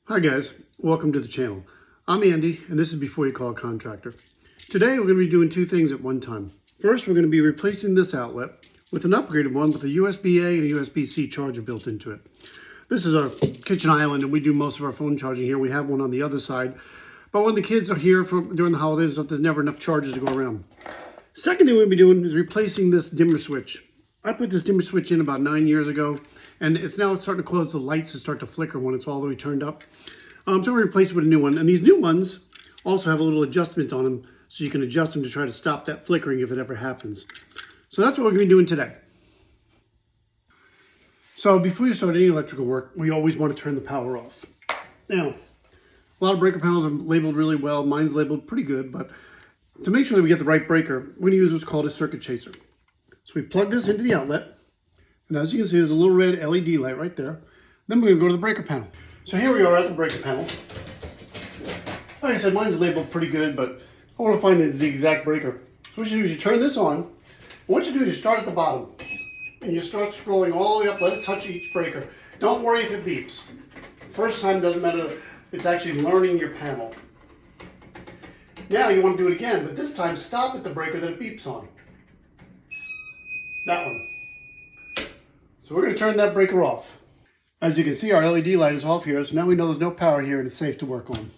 Hi guys, welcome to the channel. I'm Andy and this is Before You Call a Contractor. Today we're going to be doing two things at one time. First, we're going to be replacing this outlet with an upgraded one with a USB-A and a USB-C charger built into it. This is our kitchen island and we do most of our phone charging here. We have one on the other side, but when the kids are here during the holidays, there's never enough chargers to go around. Second thing we'll be doing is replacing this dimmer switch. I put this dimmer switch in about 9 years ago, and it's now starting to cause the lights to start to flicker when it's all the way turned up. So I'm going to replace it with a new one. And these new ones also have a little adjustment on them, so you can adjust them to try to stop that flickering if it ever happens. So that's what we're going to be doing today. So before you start any electrical work, we always want to turn the power off. Now, a lot of breaker panels are labeled really well. Mine's labeled pretty good, but to make sure that we get the right breaker, we're going to use what's called a circuit chaser. So we plug this into the outlet, and as you can see, there's a little red LED light right there. Then we're going to go to the breaker panel. So here we are at the breaker panel. Like I said, mine's labeled pretty good, but I want to find the exact breaker. So what you do is you turn this on, and what you do is you start at the bottom, and you start scrolling all the way up, let it touch each breaker. Don't worry if it beeps. First time doesn't matter, it's actually learning your panel. Now you want to do it again, but this time stop at the breaker that it beeps on. That one. So we're going to turn that breaker off. As you can see, our LED light is off here, so now we know there's no power here and it's safe to work on.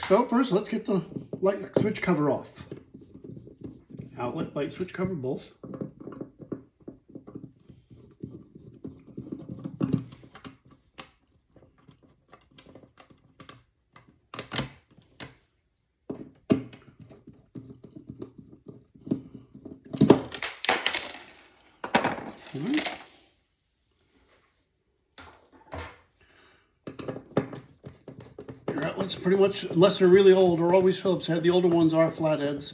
So first, let's get the light switch cover off. Outlet, light switch cover, both. All right. Your outlets pretty much, unless they're really old, are always Phillips head. The older ones are flatheads.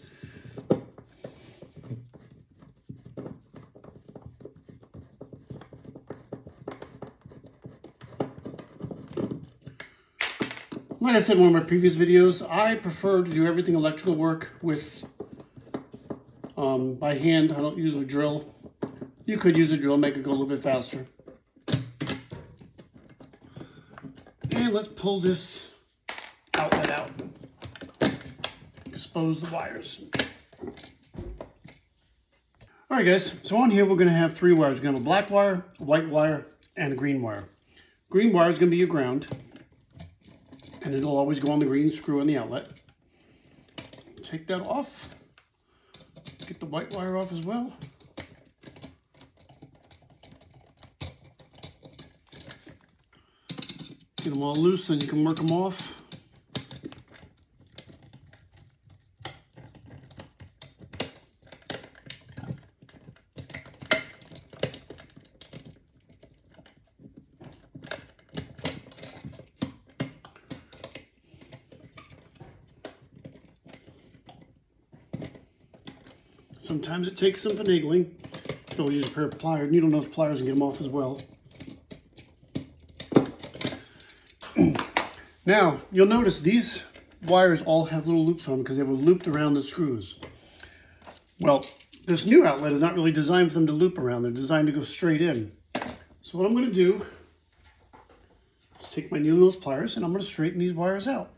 Like I said in one of my previous videos, I prefer to do everything electrical work with by hand. I don't use a drill. You could use a drill, make it go a little bit faster. And let's pull this outlet out. Expose the wires. All right, guys. So on here, we're going to have three wires. We're going to have a black wire, a white wire, and a green wire. Green wire is going to be your ground. And it'll always go on the green screw in the outlet. Take that off. Get the white wire off as well. Get them all loose, then you can work them off. Sometimes it takes some finagling. You'll use a pair of pliers, needle nose pliers, and get them off as well. Now, you'll notice these wires all have little loops on them because they were looped around the screws. Well, this new outlet is not really designed for them to loop around. They're designed to go straight in. So what I'm going to do is take my needle nose pliers and I'm going to straighten these wires out.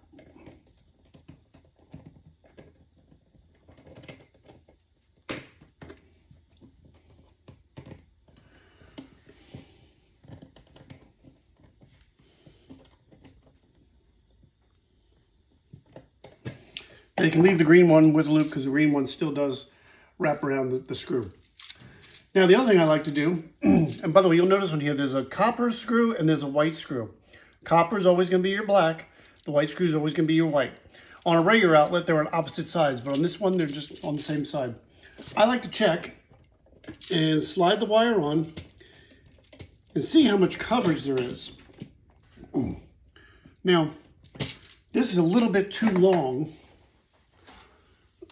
Now you can leave the green one with a loop because the green one still does wrap around the screw. Now the other thing I like to do, and by the way, you'll notice on here there's a copper screw and there's a white screw. Copper is always going to be your black. The white screw is always going to be your white. On a regular outlet, they're on opposite sides, but on this one, they're just on the same side. I like to check and slide the wire on and see how much coverage there is. Now, this is a little bit too long.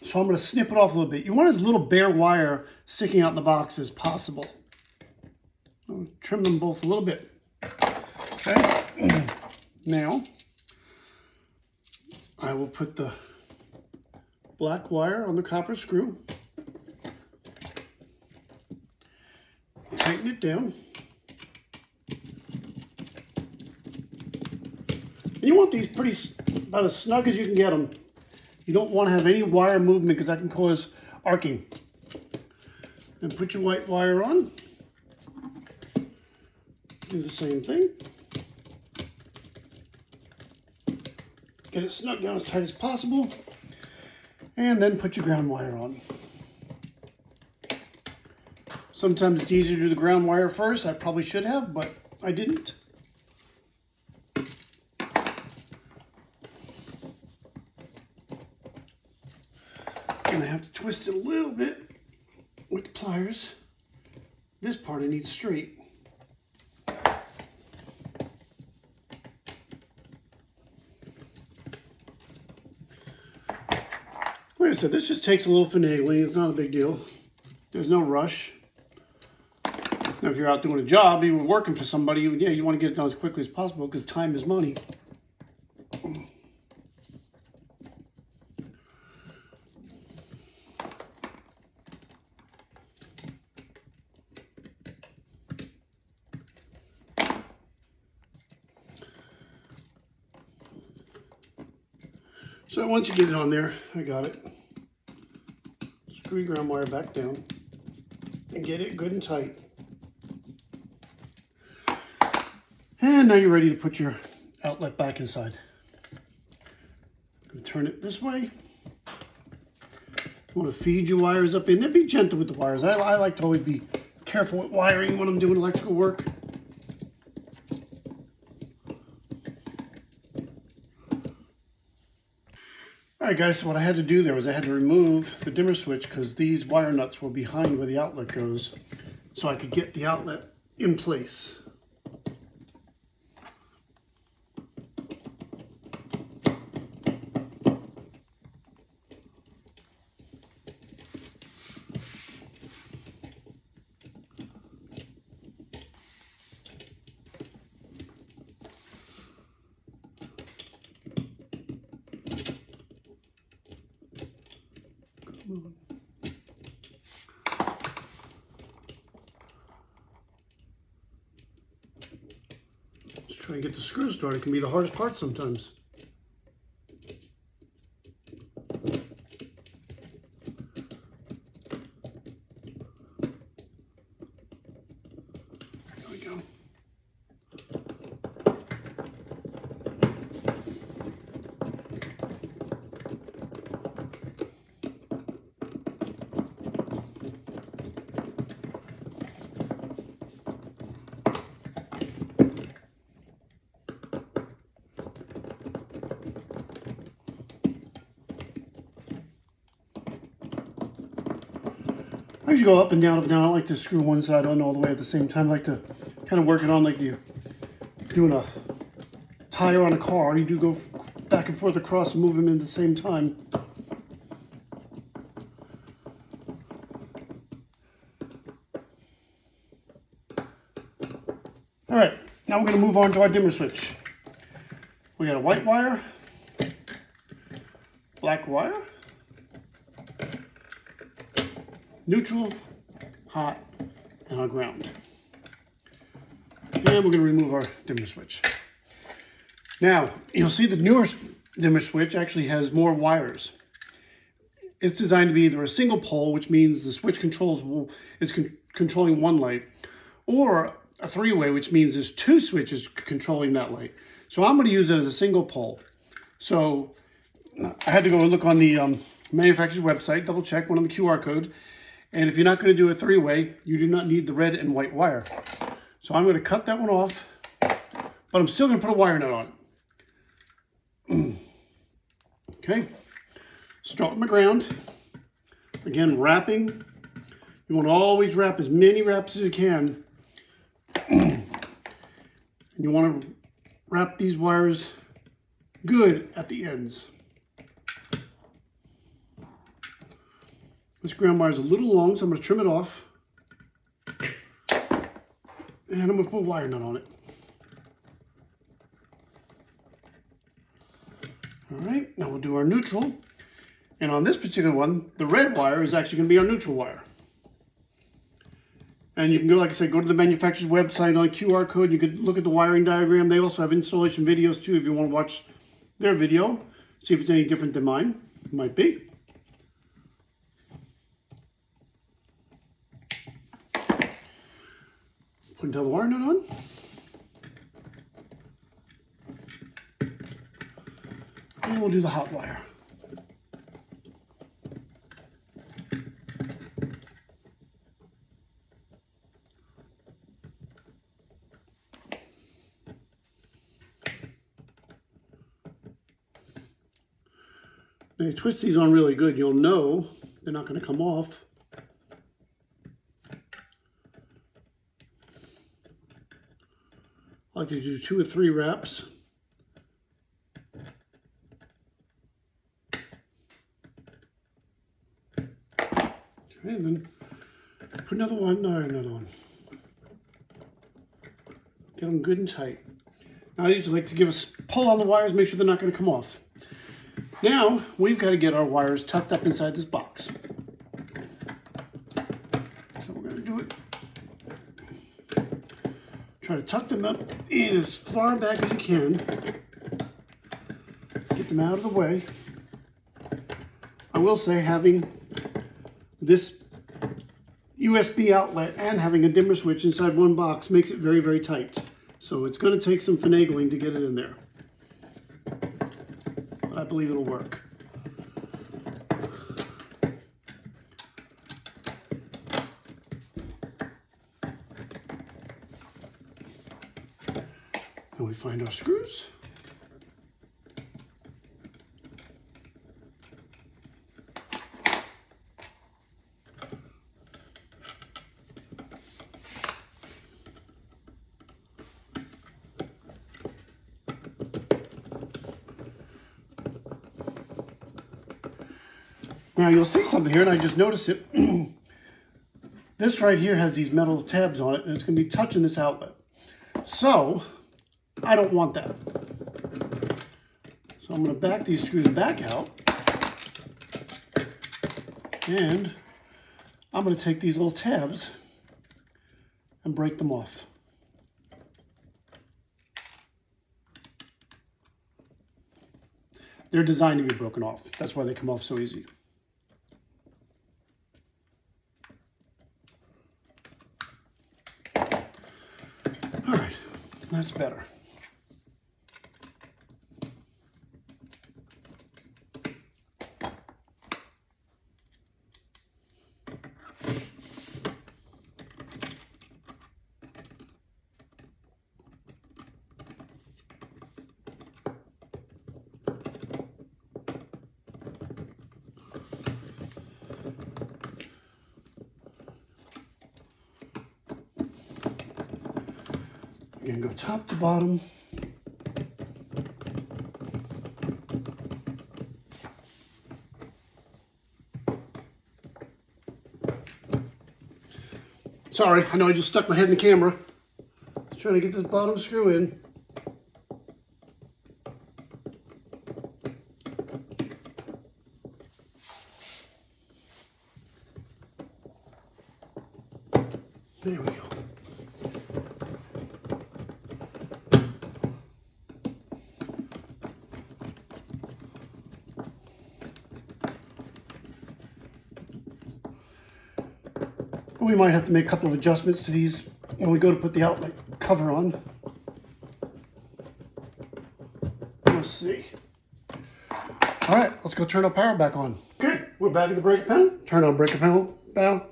So I'm going to snip it off a little bit. You want as little bare wire sticking out in the box as possible. I'll trim them both a little bit. Okay. Now, I will put the black wire on the copper screw. Tighten it down. you want these about as snug as you can get them. You don't want to have any wire movement because that can cause arcing. And put your white wire on. Do the same thing. Get it snug down as tight as possible. And then put your ground wire on. Sometimes it's easier to do the ground wire first. I probably should have, but I didn't. And I have to twist it a little bit with the pliers. This part I need straight. Like I said, this just takes a little finagling. It's not a big deal. There's no rush. Now, if you're out doing a job, you're working for somebody, yeah, you want to get it done as quickly as possible because time is money. So once you get it on there, I got it. Screw your ground wire back down and get it good and tight. And now you're ready to put your outlet back inside. I'm going to turn it this way. You want to feed your wires up in there. Be gentle with the wires. I like to always be careful with wiring when I'm doing electrical work. Alright guys, so what I had to do there was I had to remove the dimmer switch because these wire nuts were behind where the outlet goes, so I could get the outlet in place. Just trying to get the screw started can be the hardest part sometimes. There we go. I usually go up and down, up and down. I don't like to screw one side on all the way at the same time. I like to kind of work it on like you're doing a tire on a car. You do go back and forth across and move them in at the same time. All right, now we're going to move on to our dimmer switch. We got a white wire, black wire, neutral, hot, and our ground. And we're going to remove our dimmer switch. Now, you'll see the newer dimmer switch actually has more wires. It's designed to be either a single pole, which means the switch is controlling one light, or a three-way, which means there's two switches controlling that light. So I'm going to use it as a single pole. So I had to go and look on the manufacturer's website, double check, one on the QR code. And if you're not going to do a three-way, you do not need the red and white wire. So I'm going to cut that one off, but I'm still going to put a wire nut on it. Okay, start with my ground. Again, wrapping. You want to always wrap as many wraps as you can. And you want to wrap these wires good at the ends. This ground wire is a little long, so I'm going to trim it off. And I'm going to put a wire nut on it. All right, now we'll do our neutral. And on this particular one, the red wire is actually going to be our neutral wire. And you can go, like I said, go to the manufacturer's website on a QR code. You could look at the wiring diagram. They also have installation videos too if you want to watch their video. See if it's any different than mine. It might be. Put another wire nut on. And we'll do the hot wire. Now you twist these on really good, you'll know they're not going to come off. I like to do 2 or 3 wraps. Okay, and then put another one iron nut on. Get them good and tight. Now I usually like to give a pull on the wires, make sure they're not going to come off. Now, we've got to get our wires tucked up inside this box. So we're going to do it. Try to tuck them up in as far back as you can. Get them out of the way. I will say having this USB outlet and having a dimmer switch inside one box makes it very, very tight. So it's going to take some finagling to get it in there. I believe it'll work. And we find our screws. Now you'll see something here, and I just noticed it. This right here has these metal tabs on it, and it's going to be touching this outlet. So, I don't want that. So I'm going to back these screws back out. And I'm going to take these little tabs and break them off. They're designed to be broken off. That's why they come off so easy. All right, that's better. Again, go top to bottom. Sorry, I know I just stuck my head in the camera. Just trying to get this bottom screw in. There we go. We might have to make a couple of adjustments to these when we go to put the outlet cover on. We'll see. All right, let's go turn our power back on. Okay, we're back at the breaker panel. Turn our breaker panel down.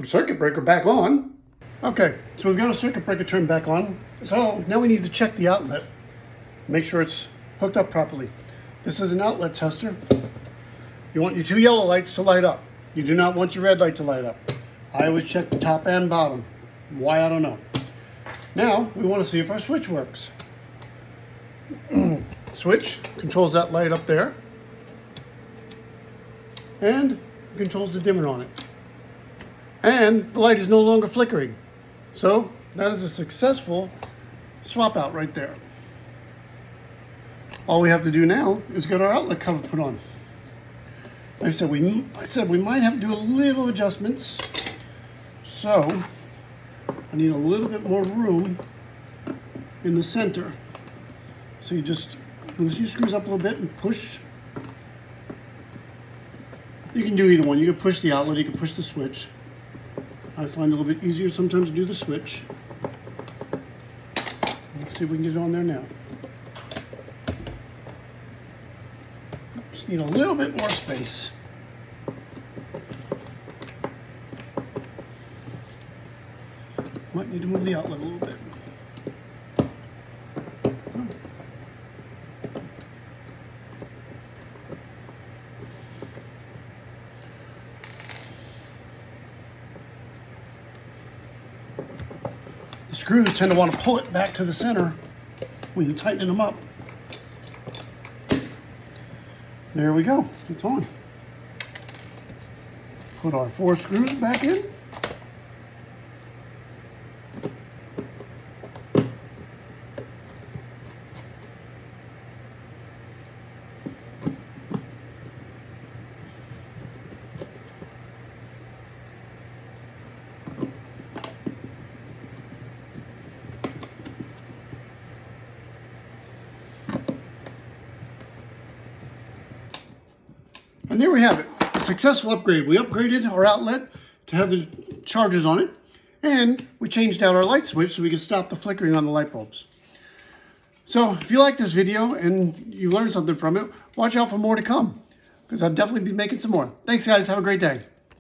Circuit breaker back on. Okay, so we've got a circuit breaker turned back on. So now we need to check the outlet. Make sure it's hooked up properly. This is an outlet tester. You want your 2 yellow lights to light up. You do not want your red light to light up. I always check the top and bottom. Why, I don't know. Now, we want to see if our switch works. Switch controls that light up there. And controls the dimmer on it. And the light is no longer flickering. So, that is a successful swap out right there. All we have to do now is get our outlet cover put on. Like I said, we might have to do a little adjustments. So, I need a little bit more room in the center. So you just loosen your screws up a little bit and push. You can do either one. You can push the outlet, you can push the switch. I find it a little bit easier sometimes to do the switch. Let's see if we can get it on there now. Just need a little bit more space. Might need to move the outlet a little bit. The screws tend to want to pull it back to the center when you're tightening them up. There we go, it's on. Put our 4 screws back in. And there we have it, a successful upgrade. We upgraded our outlet to have the chargers on it, and we changed out our light switch so we could stop the flickering on the light bulbs. So if you like this video and you learned something from it, watch out for more to come, because I'll definitely be making some more. Thanks guys, have a great day.